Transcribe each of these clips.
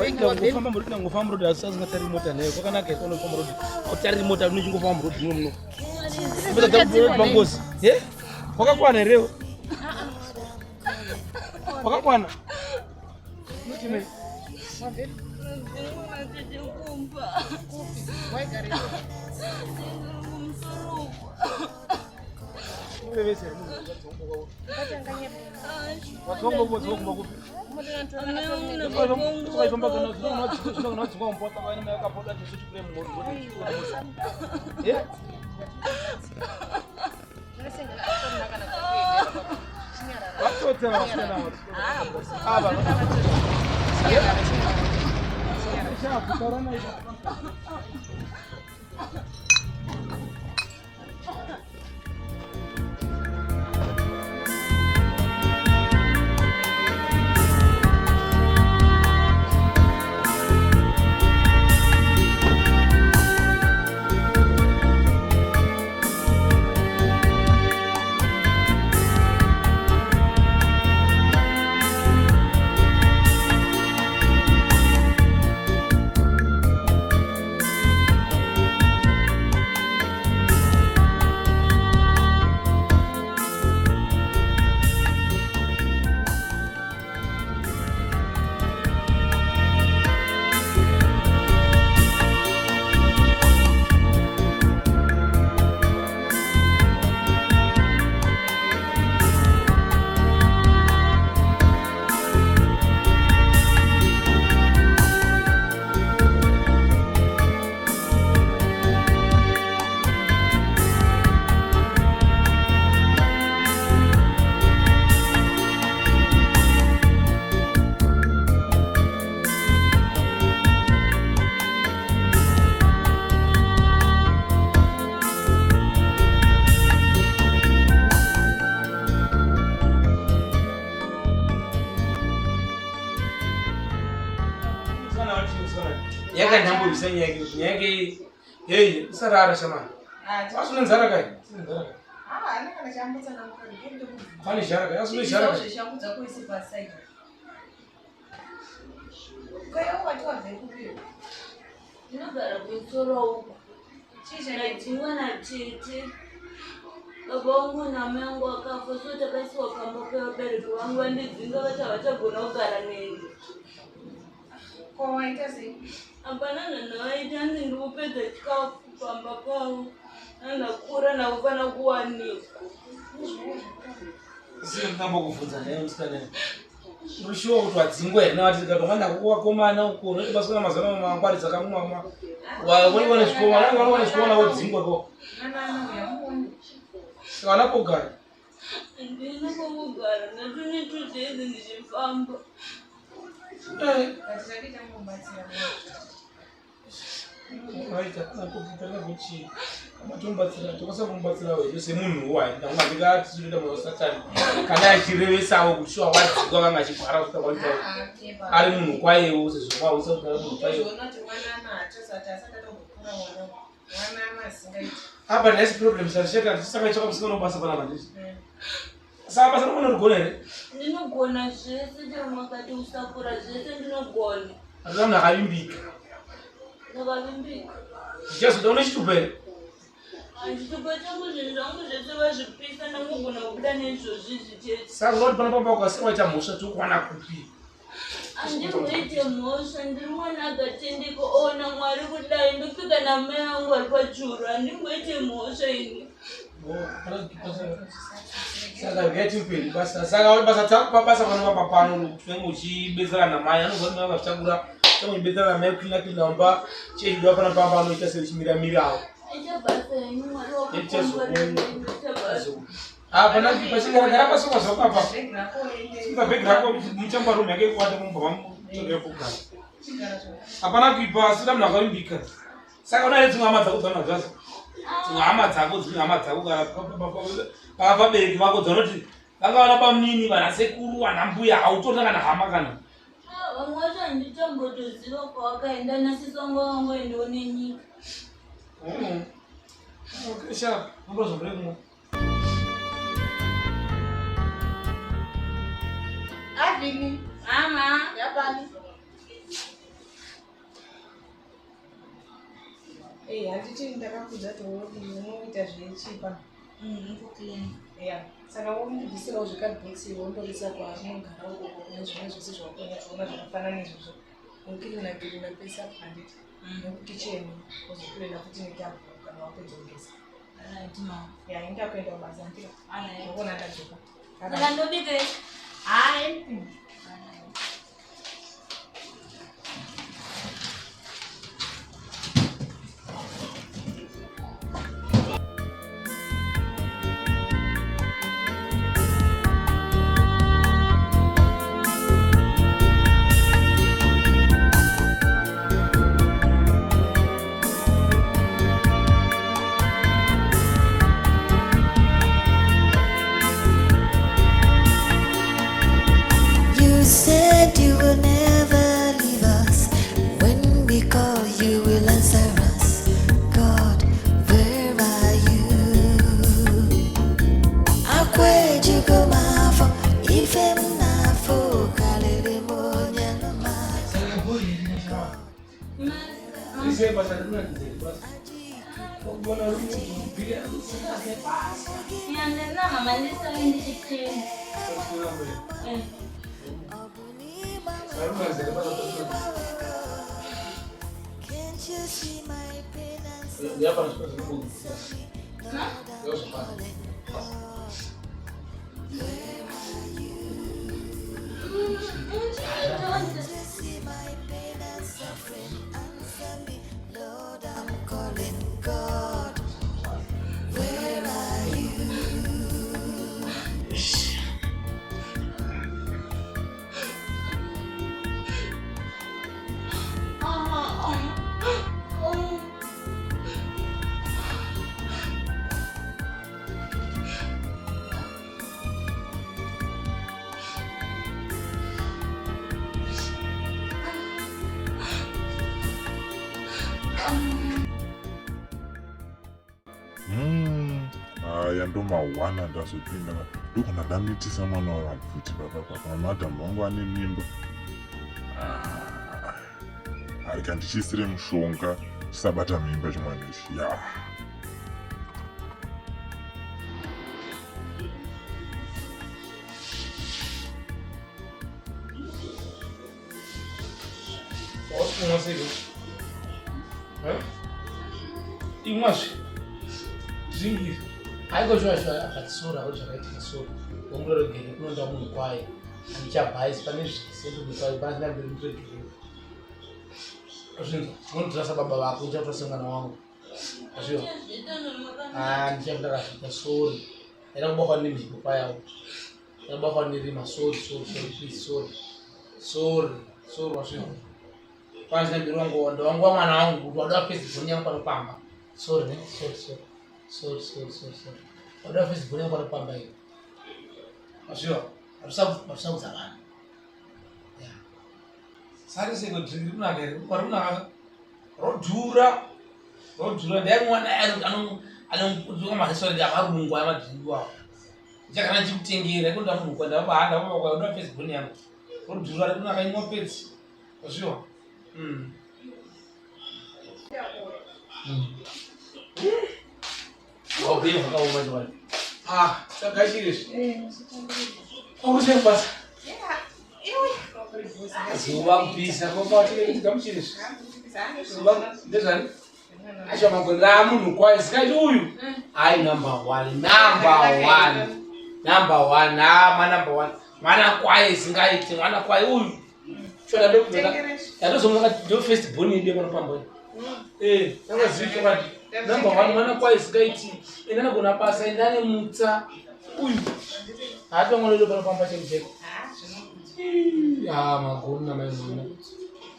ngofamba road asingatari mota nayo kwakanaka unofamba road autariri mota unongofamba road muno pangozi wakakwana here wakakwana yake hey sarara shama asuna nzara kai ana kana shamutsa na mukani kwani shara kai asuna shara kai shamutsa ko isi pasai kai watu wa vekupi inogara kutsoro chisha na tingwana tete Kabongo na mengo akafa so takaisiwa kamba kwa bereko wangu wandidzinga vachagona kugara neni kwawaita sei apana nanawaita ndindiupedza chikafu pamba pavo andakura nakufana kuwanikwa sindambokuvhunza naye musikana rushiwo kuti wadzingwa here navati tikatomanda kuwakomana uko unotibaswa namazana mangwari dzakamumama waone zvikomana wodzingwa ko kana kugara ndina kwakugara natune 2 days ndichifamba Aita nakupitana kuchi amatombatsira tokasakumbatsira wewe semunhu waenda ngandikati zvinoita munhu satani kana achirevesawo kuti shuwa wadzikwa vanga chigwara kusvika kwanta ari munhu kwayewo sezvokwa usakugara munhu kwayewo apa nasi problem sasheka tisaka choka musika nobasa pana mandisi saka basa nomunogona here ndinogona zvese chamakati usakura zvese ndinogona azana nakavimbika ndakavimbika ndichazoda une chitupa here chitupa changu zvinhu zvangu zvese vazvipisa ndangogona kubuda neizvozvizvi chete saka unoti pana pamba ukasiwa waita mhosva tokuwana kupi handingoite mhosva ndiri mwana akatendeka ona mwari kudai ndopfika namai angu ari pachuru handingoite mhosva ini saka rikaiti upenyu basa saka basa takupabasa panopamba pano tinenge uchibetsera namai anogona vachitakura tange uchibetsera namai kucleana umba cheidiwa pana pamba anoita seuchimiramirawo apana pachigara pasokwa zvakapa simba bhegi rako muchamba rumu yake kuwata mumba mamutokekugara apana kuipa sida munhu akarimbika saka unaye dzimwe hama dzako dzana dzazo dzimwe hama dzako kana pavabereki vako dzanoti vanga vana pamunini vana sekuru vana mbuya hautorina kana hama kana vamwe vacho handitambotoziva kwawakaenda nasisongo wangoendawo nenyika sharp ambozomurekumo Avini, mama, yapani. handiti ndakakudza unoita zvechipa. Yeah. Saka wondibvisirawo zvekadhibhokisi wondorisa kwaunogara uko kune zvimwe zvese zvaona zvakafanana izvozvo. Ukirina pesa handiti. Nekukicheni uzopinda futi nekapu kana wapedza kugeza. Yeah, ingakuenda kubasa ndiro. Ndakona ndadzoka. Kana ndobike. Hai. Ndo mawana ndazopinda ndokona ndamitisa mwana wavabvuti baba madhamu wangu ane mimba arika ndichisire mushonga chisabata mimba chimwana ichi ya imwazve zvingi aiko zvazva akatisora kuti zvakaitika so ongoregere kunonda munhu kwaye andichabhaisi pane zvisembe pasina ndirimuregere zvinhu ndinotirasa baba vako uchatorasa mwana wangu azviyo ndichakuda kasvika sori aida kubakwa nemhepo payawo aida kubakwa nerima sori wazviyo pasina mbiri wangu ndawangwa mwana wangu kuti wada wapezibhoni yangu panopamba sorry. Wada Facebook yangu anapamba hiyo. Ashio, Arusaudza vanhu. Yeah. Sari sego drink kunake, paruna rodhura ndai mwana anokudzwa mahistori ya marungu ya madhingwa. Chakana chikutengera kunda munhu kwenda bahanda kwa wada Facebook yangu. Rodhura kunaka inopedzi. Ashio. Wabhiyo vakaoma chwani. Chakashirish. Okuchembasa. Yeah. Zuva kupisa Kamuchirish. Zuva ndezvani? Acho magondera munhu kwaye sikaiti uyu. Ai number 1. Number 1. Mwana kwaye singaiti mwana kwaye uyu. Shona ndokubeka. Yatozomaka ndo first born ide panopamba. Ndakazvika kuti number 1 mwana kwaye singaiti. Indana kuna basa indane mutsa uyu. Hatomwona panopamba chemjeko. Magona maimwana.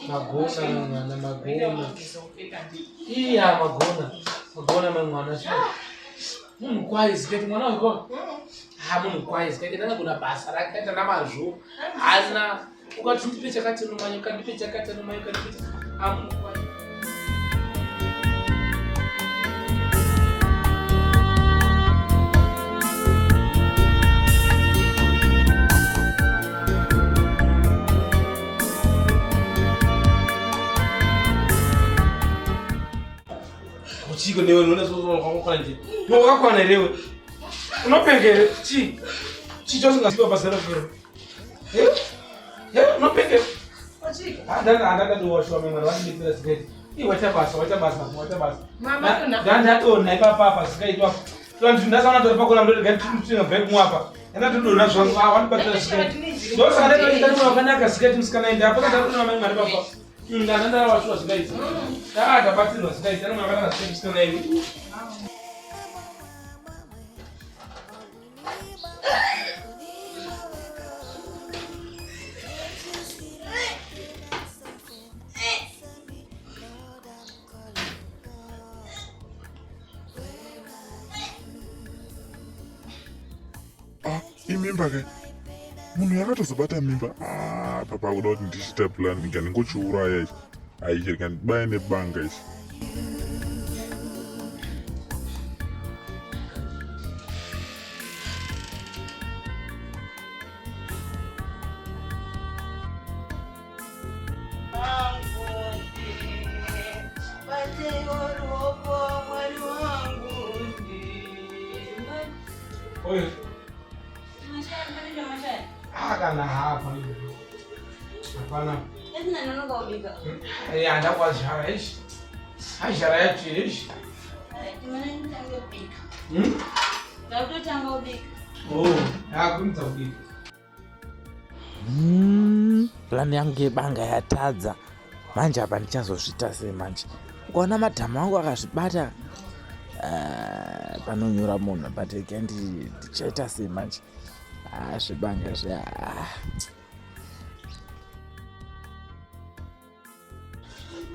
Magona. Magona maimwana. Munhu kwaye sikati mwana wako. Munhu kwaye sikati ndana kuna basa rakaita namazvo. Hana ukati ndipe chakati nomanya kandipe chakati nomanya kandipe. Munhu kwaye. chiko newe unoona zvakakwana nje wakakwana here unopengere chi chosingasiwa basa rokero unopengere handakatiwashuwa memwana vachidetsera zikaiti waita basa ndandatona ipapapa zikaitwa ndasaona tori pakona mdotinabve kumwapa endatodona zvangu wanibatsira zikaiti ndosaka ndatoitatona wakanaka zikaiti musikanaende apo kandatona mai mwari papa ndandawashuwa zikaiti ndakatabatsirwa zikaiti ana mwakanaka zikaiti musikanaende imimba ke munhu yakatozobata mimba papa kuda kuti ndichita plan ndingochiuraya ichi aichi rikandibaya nebanga ichi kana hapa hapana ndakwazhara ishi azhara yacho ishi yakunidza kubika plani yangu yebanga yatadza manje apa ndichazozvita sei manje ukaona madhamu angu akazvibata panonyura munhu but again ndichaita sei manje zvibanga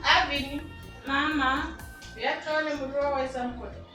Avini, mama, yatone muriwo waisa mukota.